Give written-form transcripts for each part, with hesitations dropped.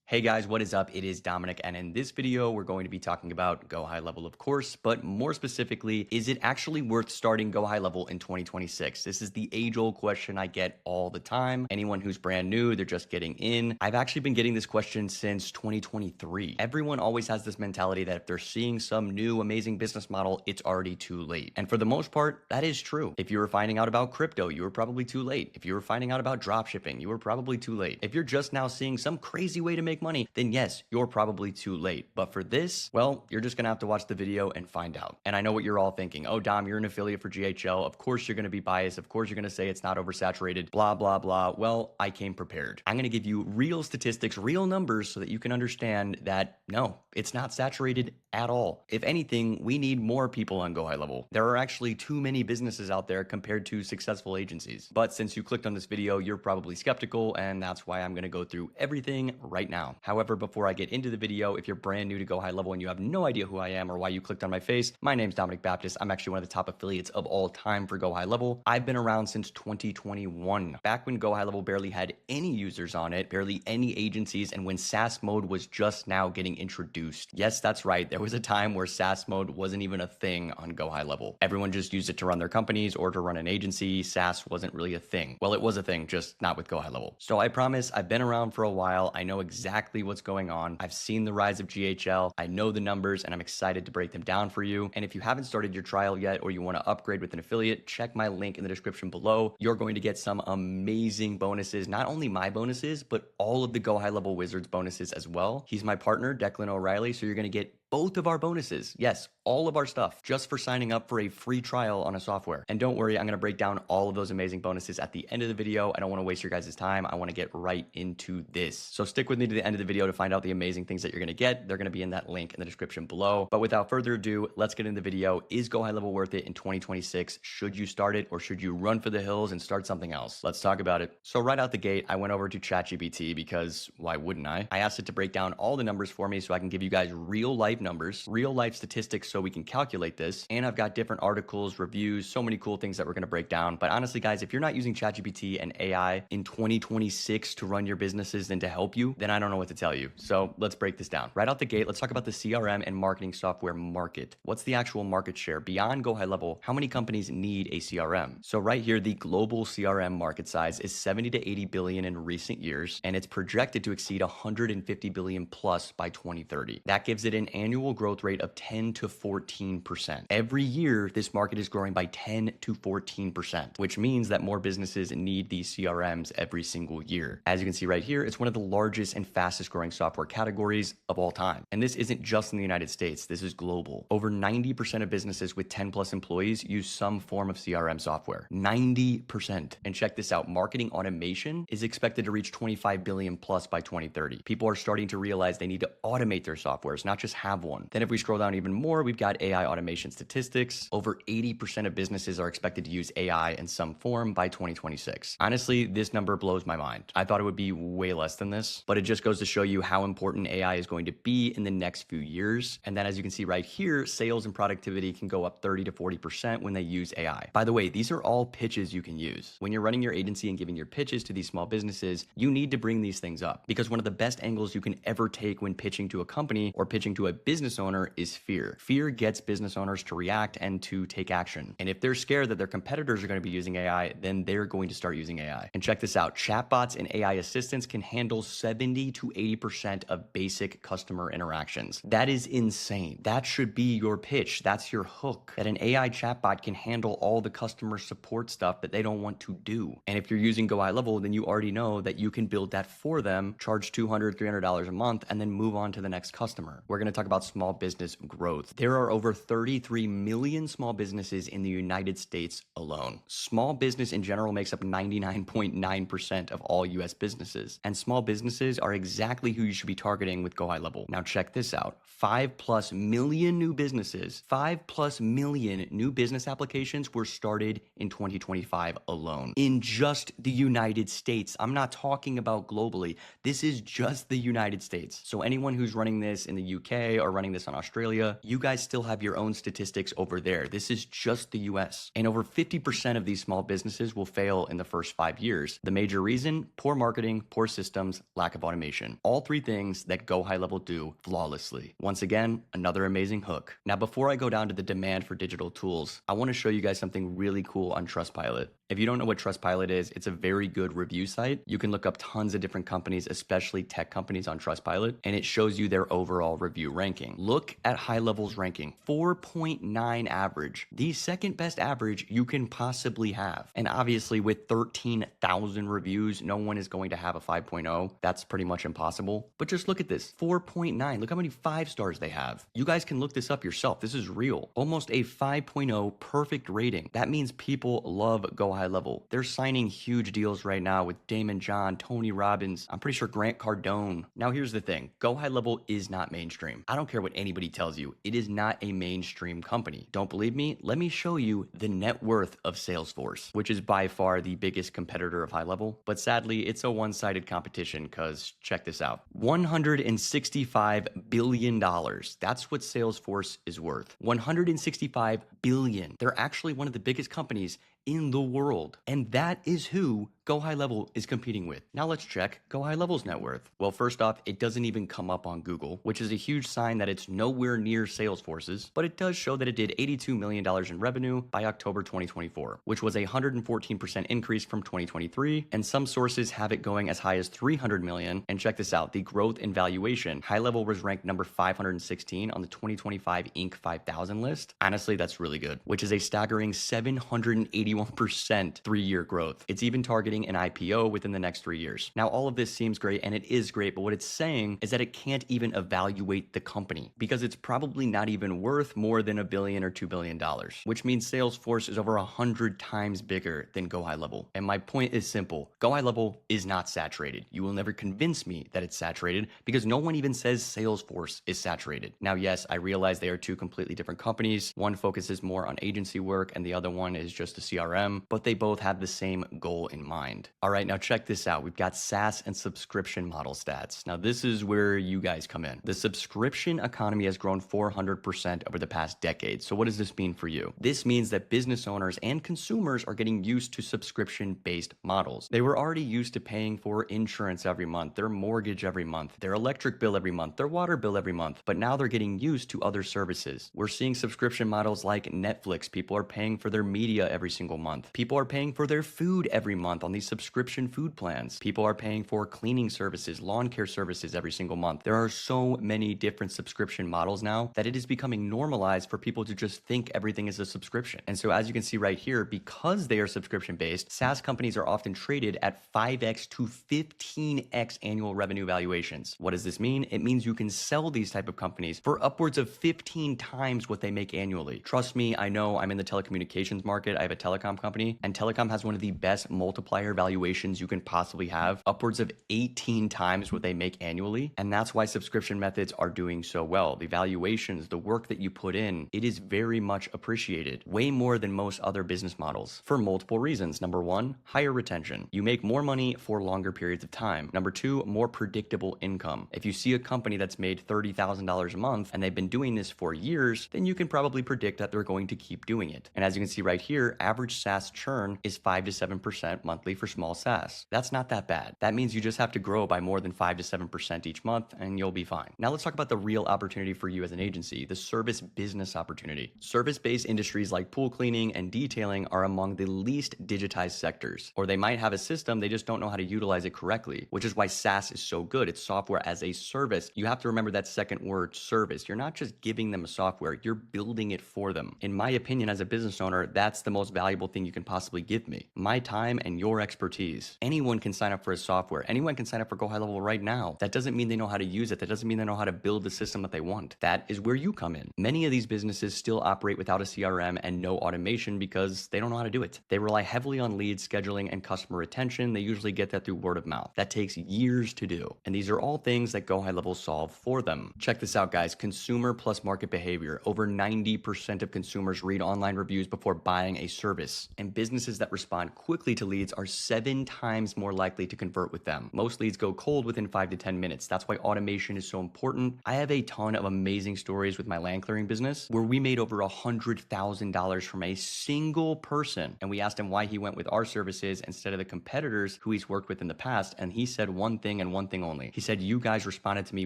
Hey guys, what is up? It is Dominic, and in this video, we're going to be talking about Go High Level, of course, but more specifically, is it actually worth starting Go High Level in 2026? This is the age-old question I get all the time. Anyone who's brand new, they're just getting in. I've actually been getting this question since 2023. Everyone always has this mentality that if they're seeing some new amazing business model, it's already too late. And for the most part, that is true. If you were finding out about crypto, you were probably too late. If you were finding out about dropshipping, you were probably too late. If you're just now seeing some crazy way to make money, then yes, you're probably too late. But for this, well, you're just gonna have to watch the video and find out. And I know what you're all thinking. Oh, Dom, you're an affiliate for GHL. Of course you're gonna be biased. Of course you're gonna say it's not oversaturated, blah, blah, blah. Well, I came prepared. I'm gonna give you real statistics, real numbers so that you can understand that no, it's not saturated at all. If anything, we need more people on Go High Level. There are actually too many businesses out there compared to successful agencies. But since you clicked on this video, you're probably skeptical, and that's why I'm gonna go through everything right now. However, before I get into the video, if you're brand new to Go High Level and you have no idea who I am or why you clicked on my face, my name's Dominic Baptist. I'm actually one of the top affiliates of all time for Go High Level. I've been around since 2021, back when Go High Level barely had any users on it, barely any agencies, and when SaaS mode was just now getting introduced. Yes, that's right. There was a time where SaaS mode wasn't even a thing on Go High Level. Everyone just used it to run their companies or to run an agency. SaaS wasn't really a thing. Well, it was a thing, just not with Go High Level. So I promise I've been around for a while. I know exactly what's going on. I've seen the rise of GHL. I know the numbers, and I'm excited to break them down for you. And if you haven't started your trial yet, or you want to upgrade with an affiliate, check my link in the description below. You're going to get some amazing bonuses, not only my bonuses, but all of the Go High Level Wizards bonuses as well. He's my partner, Declan O'Reilly, so you're going to get both of our bonuses. Yes, all of our stuff just for signing up for a free trial on a software. And don't worry, I'm going to break down all of those amazing bonuses at the end of the video. I don't want to waste your guys' time. I want to get right into this. So stick with me to the end of the video to find out the amazing things that you're going to get. They're going to be in that link in the description below. But without further ado, let's get into the video. Is Go High Level worth it in 2026? Should you start it, or should you run for the hills and start something else? Let's talk about it. So right out the gate, I went over to ChatGPT because why wouldn't I? I asked it to break down all the numbers for me so I can give you guys real life numbers, real life statistics so we can calculate this. And I've got different articles, reviews, so many cool things that we're going to break down. But honestly, guys, if you're not using ChatGPT and AI in 2026 to run your businesses and to help you, then I don't know what to tell you. So let's break this down. Right out the gate, let's talk about the CRM and marketing software market. What's the actual market share? Beyond Go High Level, how many companies need a CRM? So right here, the global CRM market size is 70 to 80 billion in recent years, and it's projected to exceed 150 billion plus by 2030. That gives it an annual growth rate of 10 to 14%. Every year, this market is growing by 10 to 14%, which means that more businesses need these CRMs every single year. As you can see right here, it's one of the largest and fastest growing software categories of all time. And this isn't just in the United States, this is global. Over 90% of businesses with 10 plus employees use some form of CRM software. 90%. And check this out, marketing automation is expected to reach 25 billion plus by 2030. People are starting to realize they need to automate their softwares, not just have one. Then if we scroll down even more, we've got AI automation statistics. Over 80% of businesses are expected to use AI in some form by 2026. Honestly, this number blows my mind. I thought it would be way less than this, but it just goes to show you how important AI is going to be in the next few years. And then as you can see right here, sales and productivity can go up 30 to 40% when they use AI. By the way, these are all pitches you can use. When you're running your agency and giving your pitches to these small businesses, you need to bring these things up, because one of the best angles you can ever take when pitching to a company or pitching to a business owner is fear. Fear gets business owners to react and to take action. And if they're scared that their competitors are going to be using AI, then they're going to start using AI. And check this out, chatbots and AI assistants can handle 70 to 80% of basic customer interactions. That is insane. That should be your pitch. That's your hook, that an AI chatbot can handle all the customer support stuff that they don't want to do. And if you're using Go High Level, then you already know that you can build that for them, charge $200, $300 a month, and then move on to the next customer. We're going to talk about small business growth. There are over 33 million small businesses in the United States alone. Small business in general makes up 99.9% of all US businesses. And small businesses are exactly who you should be targeting with Go High Level. Now check this out. 5+ million new businesses, 5+ million new business applications were started in 2025 alone. In just the United States. I'm not talking about globally. This is just the United States. So anyone who's running this in the UK are running this on Australia. You guys still have your own statistics over there. This is just the US. And over 50% of these small businesses will fail in the first 5 years. The major reason: poor marketing, poor systems, lack of automation. All three things that GoHighLevel do flawlessly. Once again, another amazing hook. Now, before I go down to the demand for digital tools, I want to show you guys something really cool on Trustpilot. If you don't know what Trustpilot is, it's a very good review site. You can look up tons of different companies, especially tech companies, on Trustpilot, and it shows you their overall review ranking. Look at HighLevel's ranking, 4.9 average, the second best average you can possibly have. And obviously with 13,000 reviews, no one is going to have a 5.0. That's pretty much impossible. But just look at this, 4.9. Look how many 5 stars they have. You guys can look this up yourself. This is real. Almost a 5.0 perfect rating. That means people love GoHighLevel. They're signing huge deals right now with Damon John, Tony Robbins, I'm pretty sure Grant Cardone. Now here's the thing, GoHighLevel is not mainstream. I don't care what anybody tells you. It is not a mainstream company. Don't believe me? Let me show you the net worth of Salesforce, which is by far the biggest competitor of HighLevel. But sadly, it's a one-sided competition because check this out. $165 billion. That's what Salesforce is worth. $165 billion. They're actually one of the biggest companies in the world. And that is who GoHighLevel is competing with. Now let's check GoHighLevel's net worth. Well, first off, it doesn't even come up on Google, which is a huge sign that it's nowhere near Salesforce's, but it does show that it did $82 million in revenue by October 2024, which was a 114% increase from 2023, and some sources have it going as high as $300 million. And check this out, the growth in valuation. HighLevel was ranked number 516 on the 2025 Inc. 5000 list. Honestly, that's really good, which is a staggering 781% 3-year growth. It's even targeting an IPO within the next 3 years. Now, all of this seems great, and it is great, but what it's saying is that it can't even evaluate the company because it's probably not even worth more than $1 billion or $2 billion, which means Salesforce is over 100 times bigger than GoHighLevel. And my point is simple. GoHighLevel is not saturated. You will never convince me that it's saturated because no one even says Salesforce is saturated. Now, yes, I realize they are two completely different companies. One focuses more on agency work and the other one is just a CRM, but they both have the same goal in mind. All right, now check this out. We've got SaaS and subscription model stats. Now, this is where you guys come in. The subscription economy has grown 400% over the past decade. So what does this mean for you? This means that business owners and consumers are getting used to subscription-based models. They were already used to paying for insurance every month, their mortgage every month, their electric bill every month, their water bill every month, but now they're getting used to other services. We're seeing subscription models like Netflix. People are paying for their media every single month. People are paying for their food every month on these subscription food plans. People are paying for cleaning services, lawn care services every single month. There are so many different subscription models now that it is becoming normalized for people to just think everything is a subscription. And so as you can see right here, because they are subscription based, SaaS companies are often traded at 5x to 15x annual revenue valuations. What does this mean? It means you can sell these type of companies for upwards of 15 times what they make annually. Trust me, I know I'm in the telecommunications market. I have a telecom company, and telecom has one of the best multiplier valuations you can possibly have, upwards of 18 times what they make annually. And that's why subscription methods are doing so well. The valuations, the work that you put in, it is very much appreciated, way more than most other business models for multiple reasons. Number one, higher retention. You make more money for longer periods of time. Number two, more predictable income. If you see a company that's made $30,000 a month and they've been doing this for years, then you can probably predict that they're going to keep doing it. And as you can see right here, average SaaS churn is 5 to 7% monthly for small SaaS. That's not that bad. That means you just have to grow by more than 5 to 7% each month and you'll be fine. Now let's talk about the real opportunity for you as an agency, the service business opportunity. Service-based industries like pool cleaning and detailing are among the least digitized sectors, or they might have a system, they just don't know how to utilize it correctly, which is why SaaS is so good. It's software as a service. You have to remember that second word, service. You're not just giving them a software, you're building it for them. In my opinion, as a business owner, that's the most valuable thing you can possibly give me. My time and your expertise. Anyone can sign up for a software. Anyone can sign up for GoHighLevel right now. That doesn't mean they know how to use it. That doesn't mean they know how to build the system that they want. That is where you come in. Many of these businesses still operate without a CRM and no automation because they don't know how to do it. They rely heavily on lead scheduling and customer retention. They usually get that through word of mouth. That takes years to do. And these are all things that GoHighLevel solve for them. Check this out, guys. Consumer plus market behavior. Over 90% of consumers read online reviews before buying a service. And businesses that respond quickly to leads are 7 times more likely to convert with them. Most leads go cold within 5 to 10 minutes. That's why automation is so important. I have a ton of amazing stories with my land clearing business where we made over $100,000 from a single person, and we asked him why he went with our services instead of the competitors who he's worked with in the past, and he said one thing and one thing only. He said, "You guys responded to me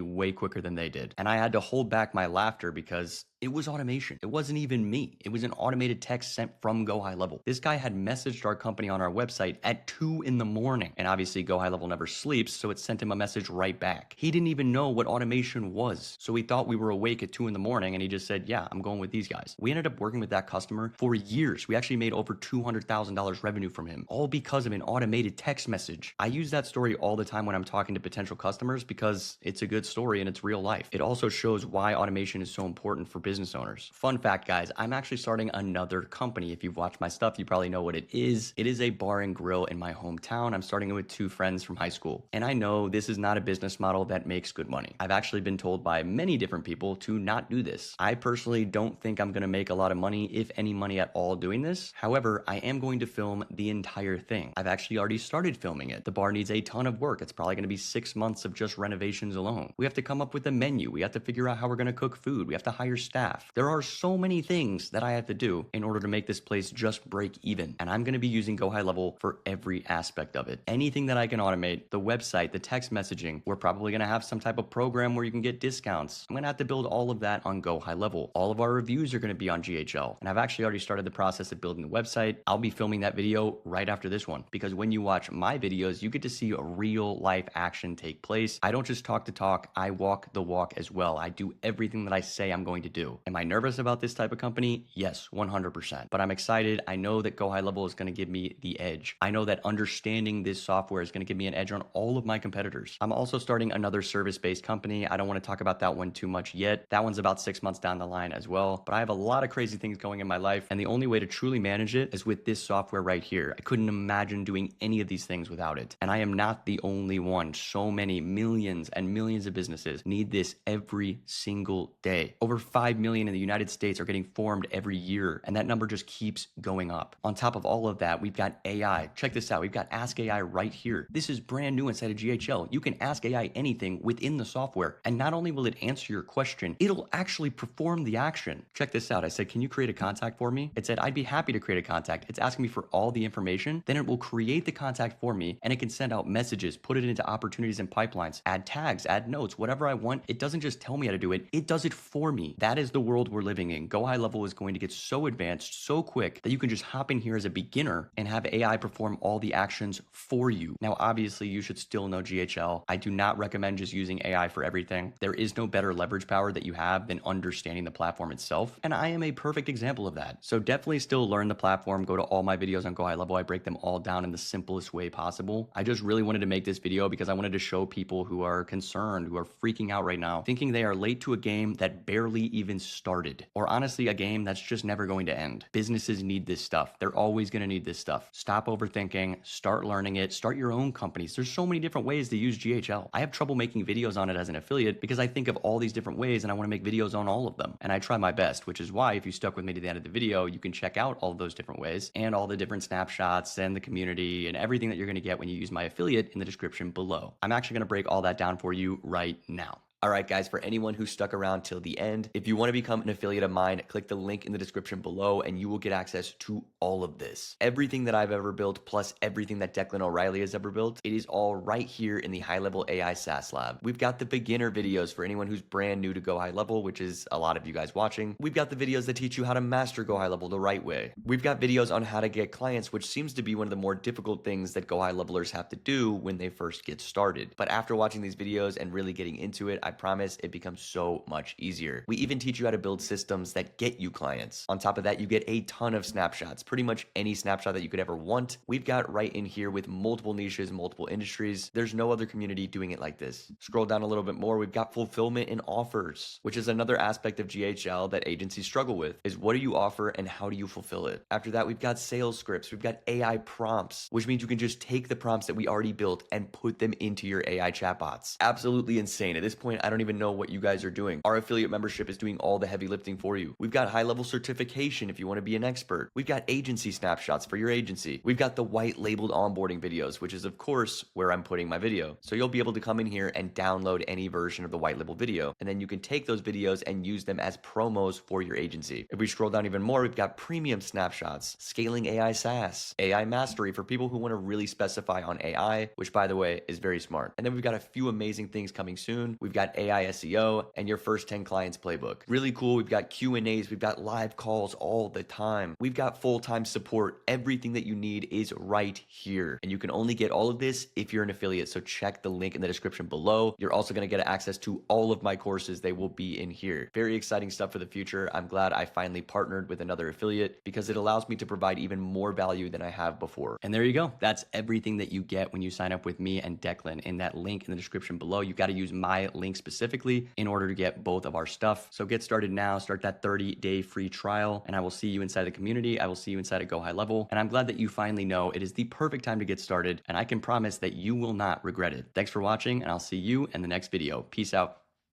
way quicker than they did." And I had to hold back my laughter because it was automation. It wasn't even me. It was an automated text sent from GoHighLevel. This guy had messaged our company on our website at 2 in the morning. And obviously GoHighLevel never sleeps, so it sent him a message right back. He didn't even know what automation was. So he thought we were awake at 2 in the morning, and he just said, "Yeah, I'm going with these guys." We ended up working with that customer for years. We actually made over $200,000 revenue from him, all because of an automated text message. I use that story all the time when I'm talking to potential customers because it's a good story and it's real life. It also shows why automation is so important for business owners. Fun fact, guys, I'm actually starting another company. If you've watched my stuff, you probably know what it is. It is a bar and grill in my hometown. I'm starting it with 2 friends from high school. And I know this is not a business model that makes good money. I've actually been told by many different people to not do this. I personally don't think I'm going to make a lot of money, if any money at all, doing this. However, I am going to film the entire thing. I've actually already started filming it. The bar needs a ton of work. It's probably going to be 6 months of just renovations alone. We have to come up with a menu. We have to figure out how we're going to cook food. We have to hire staff. There are so many things that I have to do in order to make this place just break even. And I'm going to be using GoHighLevel for every aspect of it. Anything that I can automate, the website, the text messaging, we're probably going to have some type of program where you can get discounts. I'm going to have to build all of that on GoHighLevel. All of our reviews are going to be on GHL. And I've actually already started the process of building the website. I'll be filming that video right after this one, because when you watch my videos, you get to see a real life action take place. I don't just talk the talk, I walk the walk as well. I do everything that I say I'm going to do. Am I nervous about this type of company? Yes, 100%. But I'm excited. I know that GoHighLevel is going to give me the edge. I know that understanding this software is going to give me an edge on all of my competitors. I'm also starting another service-based company. I don't want to talk about that one too much yet. That one's about 6 months down the line as well. But I have a lot of crazy things going in my life, and the only way to truly manage it is with this software right here. I couldn't imagine doing any of these things without it. And I am not the only one. So many millions and millions of businesses need this every single day. Over 5 million in the United States are getting formed every year, and that number just keeps going up. On top of all of that, we've got AI. Check this out. We've got Ask AI right here. This is brand new inside of GHL. You can ask AI anything within the software, and not only will it answer your question, it'll actually perform the action. Check this out. I said, "Can you create a contact for me?" It said, "I'd be happy to create a contact." It's asking me for all the information. Then it will create the contact for me, and it can send out messages, put it into opportunities and pipelines, add tags, add notes, whatever I want. It doesn't just tell me how to do it. It does it for me. That is the world we're living in. GoHighLevel is going to get so advanced so quick that you can just hop in here as a beginner and have AI perform all the actions for you. Now, obviously, you should still know GHL. I do not recommend just using AI for everything. There is no better leverage power that you have than understanding the platform itself. And I am a perfect example of that. So definitely still learn the platform. Go to all my videos on GoHighLevel. I break them all down in the simplest way possible. I just really wanted to make this video because I wanted to show people who are concerned, who are freaking out right now, thinking they are late to a game that barely even started, or honestly, a game that's just never going to end. Businesses need this stuff. They're always going to need this stuff. Stop overthinking, start learning it, start your own companies. There's so many different ways to use GHL. I have trouble making videos on it as an affiliate because I think of all these different ways and I want to make videos on all of them. And I try my best, which is why if you stuck with me to the end of the video, you can check out all of those different ways and all the different snapshots and the community and everything that you're going to get when you use my affiliate in the description below. I'm actually going to break all that down for you right now. All right, guys, for anyone who stuck around till the end, if you want to become an affiliate of mine, click the link in the description below and you will get access to all of this. Everything that I've ever built, plus everything that Declan O'Reilly has ever built, it is all right here in the High Level AI SaaS Lab. We've got the beginner videos for anyone who's brand new to GoHighLevel, which is a lot of you guys watching. We've got the videos that teach you how to master GoHighLevel the right way. We've got videos on how to get clients, which seems to be one of the more difficult things that GoHighLevelers have to do when they first get started. But after watching these videos and really getting into it, I promise it becomes so much easier. We even teach you how to build systems that get you clients. On top of that, you get a ton of snapshots, pretty much any snapshot that you could ever want. We've got right in here with multiple niches, multiple industries. There's no other community doing it like this. Scroll down a little bit more. We've got fulfillment and offers, which is another aspect of GHL that agencies struggle with, is what do you offer and how do you fulfill it? After that, we've got sales scripts. We've got AI prompts, which means you can just take the prompts that we already built and put them into your AI chatbots. Absolutely insane. At this point, I don't even know what you guys are doing. Our affiliate membership is doing all the heavy lifting for you. We've got high level certification if you want to be an expert. We've got agency snapshots for your agency. We've got the white labeled onboarding videos, which is of course where I'm putting my video. So you'll be able to come in here and download any version of the white label video. And then you can take those videos and use them as promos for your agency. If we scroll down even more, we've got premium snapshots, scaling AI SaaS, AI mastery for people who want to really specify on AI, which by the way is very smart. And then we've got a few amazing things coming soon. We've got AI SEO and your first 10 clients playbook. Really cool. We've got Q&As. We've got live calls all the time. We've got full-time support. Everything that you need is right here. And you can only get all of this if you're an affiliate. So check the link in the description below. You're also going to get access to all of my courses. They will be in here. Very exciting stuff for the future. I'm glad I finally partnered with another affiliate because it allows me to provide even more value than I have before. And there you go. That's everything that you get when you sign up with me and Declan. In that link in the description below, you got to use my link specifically in order to get both of our stuff. So get started now. Start that 30-day free trial, and I will see you inside the community. I will see you inside of Go High Level. And I'm glad that you finally know it is the perfect time to get started, and I can promise that you will not regret it. Thanks for watching, and I'll see you in the next video. Peace out.